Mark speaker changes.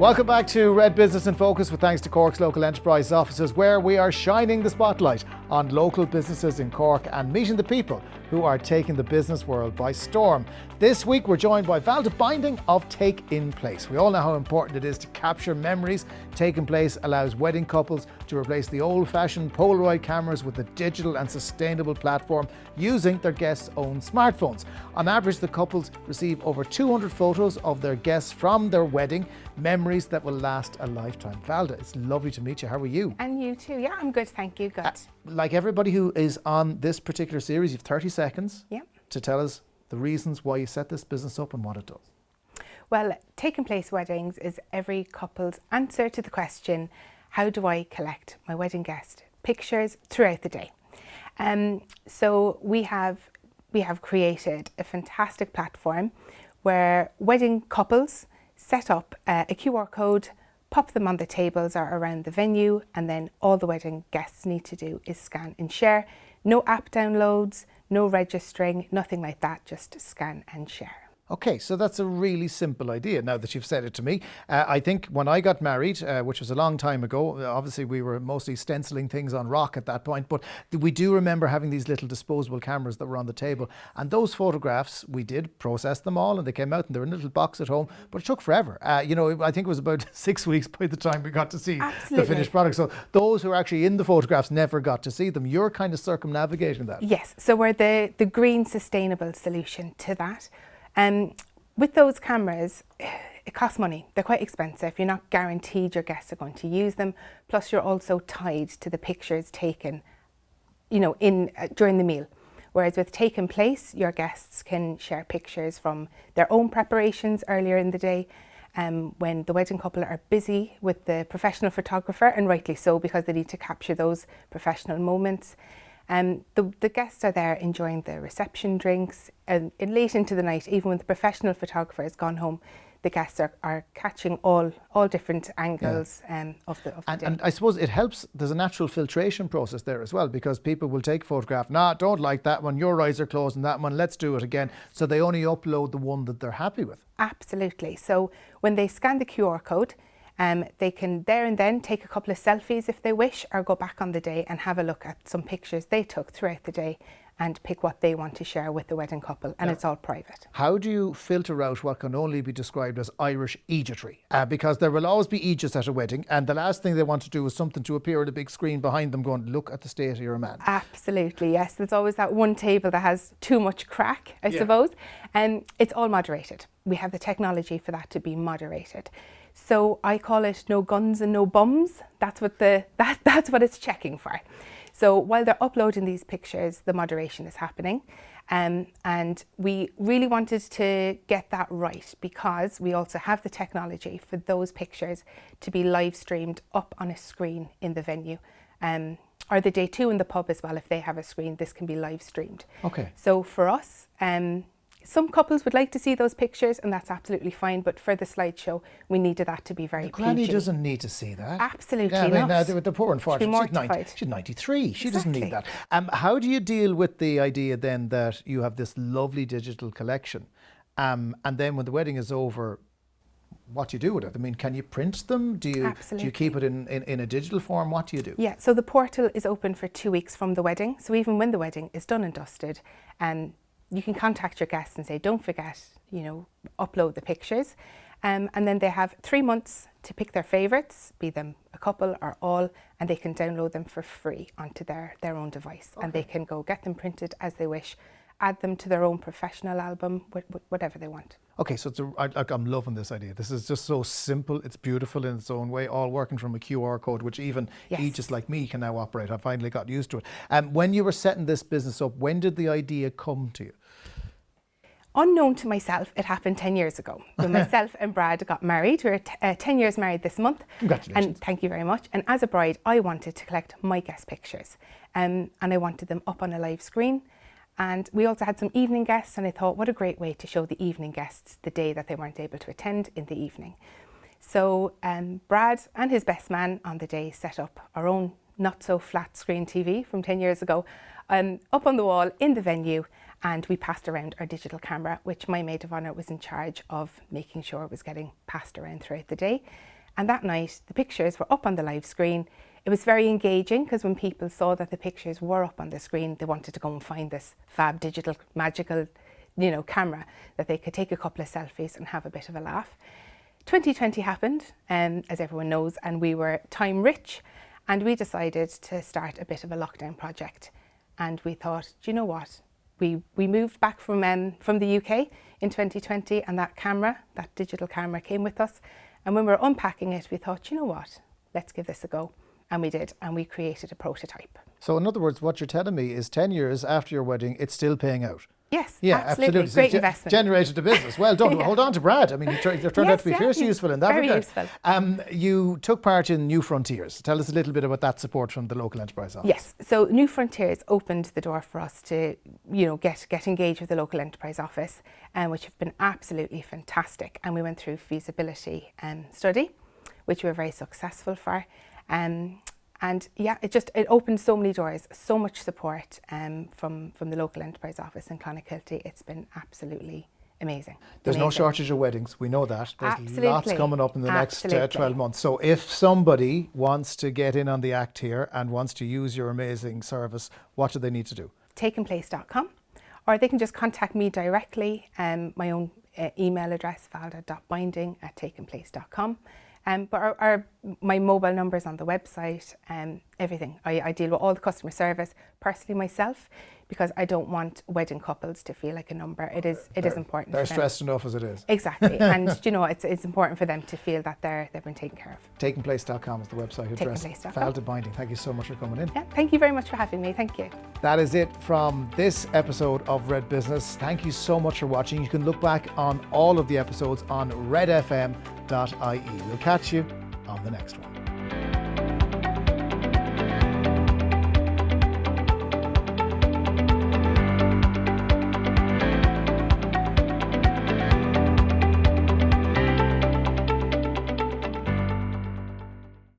Speaker 1: Welcome back to Red Business in Focus with thanks to Cork's local enterprise offices, where we are shining the spotlight on local businesses in Cork and meeting the people who are taking the business world by storm. This week we're joined by Valda Binding of TakenPlace. We all know how important it is to capture memories. TakenPlace allows wedding couples to replace the old-fashioned polaroid cameras with a digital and sustainable platform using their guests' own smartphones. On average, the couples receive over 200 photos of their guests from their wedding, memories that will last a lifetime. Valda, it's lovely to meet you. How are you?
Speaker 2: And you too. Yeah, I'm good, thank you. Good.
Speaker 1: Like everybody who is on this particular series, you have 30 seconds to tell us the reasons why you set this business up and what it does.
Speaker 2: Well, TakenPlace Weddings is every couple's answer to the question, how do I collect my wedding guest pictures throughout the day? So we have created a fantastic platform where wedding couples set up a QR code, pop them on the tables or around the venue, and then all the wedding guests need to do is scan and share. No app downloads, no registering, nothing like that, just scan and share.
Speaker 1: Okay, so that's a really simple idea now that you've said it to me. I think when I got married, which was a long time ago, obviously we were mostly stenciling things on rock at that point, but we do remember having these little disposable cameras that were on the table. And those photographs, we did process them all and they came out and they were in a little box at home, but it took forever. I think it was about 6 weeks by the time we got to see the finished product. So those who are actually in the photographs never got to see them. You're kind of circumnavigating that.
Speaker 2: Yes, so we're the green sustainable solution to that. With those cameras, it costs money. They're quite expensive. You're not guaranteed your guests are going to use them. Plus, you're also tied to the pictures taken, during the meal. Whereas with TakenPlace, your guests can share pictures from their own preparations earlier in the day, when the wedding couple are busy with the professional photographer, and rightly so, because they need to capture those professional moments. The guests are there enjoying the reception drinks, and late into the night, even when the professional photographer has gone home, the guests are catching all different angles of the day.
Speaker 1: And I suppose it helps, there's a natural filtration process there as well, because people will take a photograph, don't like that one, your eyes are closed on that one, let's do it again. So they only upload the one that they're happy with.
Speaker 2: Absolutely. So when they scan the QR code, they can there and then take a couple of selfies if they wish, or go back on the day and have a look at some pictures they took throughout the day and pick what they want to share with the wedding couple, and it's all private. How
Speaker 1: do you filter out what can only be described as Irish egetry? Because there will always be eges at a wedding, and the last thing they want to do is something to appear on a big screen behind them going, look at the state of your man.
Speaker 2: Absolutely, yes. There's always that one table that has too much crack, I suppose. And it's all moderated. We have the technology for that to be moderated. So I call it no guns and no bums. That's what it's checking for. So while they're uploading these pictures, the moderation is happening. And we really wanted to get that right, because we also have the technology for those pictures to be live streamed up on a screen in the venue. Or the day two in the pub as well, if they have a screen, this can be live streamed.
Speaker 1: Okay.
Speaker 2: So for us, some couples would like to see those pictures, and that's absolutely fine. But for the slideshow, we needed that to be very PG.
Speaker 1: Granny doesn't need to see that.
Speaker 2: Absolutely not.
Speaker 1: The poor unfortunate. She's 93. She doesn't need that. How do you deal with the idea then that you have this lovely digital collection, and then when the wedding is over, what do you do with it? I mean, can you print them? Do you keep it in a digital form? What do you do?
Speaker 2: Yeah. So the portal is open for 2 weeks from the wedding. So even when the wedding is done and dusted, you can contact your guests and say, don't forget, upload the pictures. And then they have 3 months to pick their favourites, be them a couple or all, and they can download them for free onto their own device. Okay. And they can go get them printed as they wish, add them to their own professional album, whatever they want.
Speaker 1: Okay, so I'm loving this idea. This is just so simple. It's beautiful in its own way, all working from a QR code, which even just like me can now operate. I finally got used to it. When you were setting this business up, when did the idea come to you?
Speaker 2: Unknown to myself, it happened 10 years ago when myself and Brad got married. We were 10 years married this month.
Speaker 1: Congratulations.
Speaker 2: And thank you very much. And as a bride, I wanted to collect my guest pictures, and I wanted them up on a live screen. And we also had some evening guests, and I thought, what a great way to show the evening guests the day that they weren't able to attend in the evening. So Brad and his best man on the day set up our own not so flat screen TV from 10 years ago up on the wall in the venue, and we passed around our digital camera, which my maid of honour was in charge of making sure it was getting passed around throughout the day. And that night, the pictures were up on the live screen. It was very engaging because when people saw that the pictures were up on the screen, they wanted to go and find this fab digital magical, camera that they could take a couple of selfies and have a bit of a laugh. 2020 happened, as everyone knows, and we were time rich, and we decided to start a bit of a lockdown project. And we thought, do you know what? We moved back from the UK in 2020, and that digital camera came with us. And when we were unpacking it, we thought, you know what? Let's give this a go. And we did, and we created a prototype.
Speaker 1: So in other words, what you're telling me is 10 years after your wedding, it's still paying out.
Speaker 2: Yes,
Speaker 1: yeah,
Speaker 2: absolutely. Great investment.
Speaker 1: Generated a business. Well done.
Speaker 2: Yeah.
Speaker 1: Hold on to Brad. I mean, you turned out to be fiercely useful in that
Speaker 2: very
Speaker 1: regard.
Speaker 2: Useful.
Speaker 1: You took part in New Frontiers. Tell us a little bit about that support from the local enterprise office.
Speaker 2: Yes, so New Frontiers opened the door for us to, get engaged with the local enterprise office, which have been absolutely fantastic. And we went through feasibility study, which we were very successful for. And yeah, it opened so many doors, so much support from the local enterprise office in Clonakilty. It's been absolutely amazing.
Speaker 1: There's no shortage of weddings, we know that. There's
Speaker 2: absolutely.
Speaker 1: Lots coming up in the next 12 months. So if somebody wants to get in on the act here and wants to use your amazing service, what do they need to do?
Speaker 2: TakenPlace.com, or they can just contact me directly. My own email address, valda.binding@takenplace.com. But my mobile numbers on the website, everything. I deal with all the customer service personally myself, because I don't want wedding couples to feel like a number. It is important.
Speaker 1: They're
Speaker 2: for them.
Speaker 1: stressed enough as it is.
Speaker 2: Exactly, and it's important for them to feel that they've been taken care of.
Speaker 1: TakenPlace.com is the website address.
Speaker 2: TakenPlace.com.
Speaker 1: Valda Binding, thank you so much for coming in.
Speaker 2: Yeah, thank you very much for having me. Thank you.
Speaker 1: That is it from this episode of Red Business. Thank you so much for watching. You can look back on all of the episodes on redfm.ie. We'll catch you on the next one.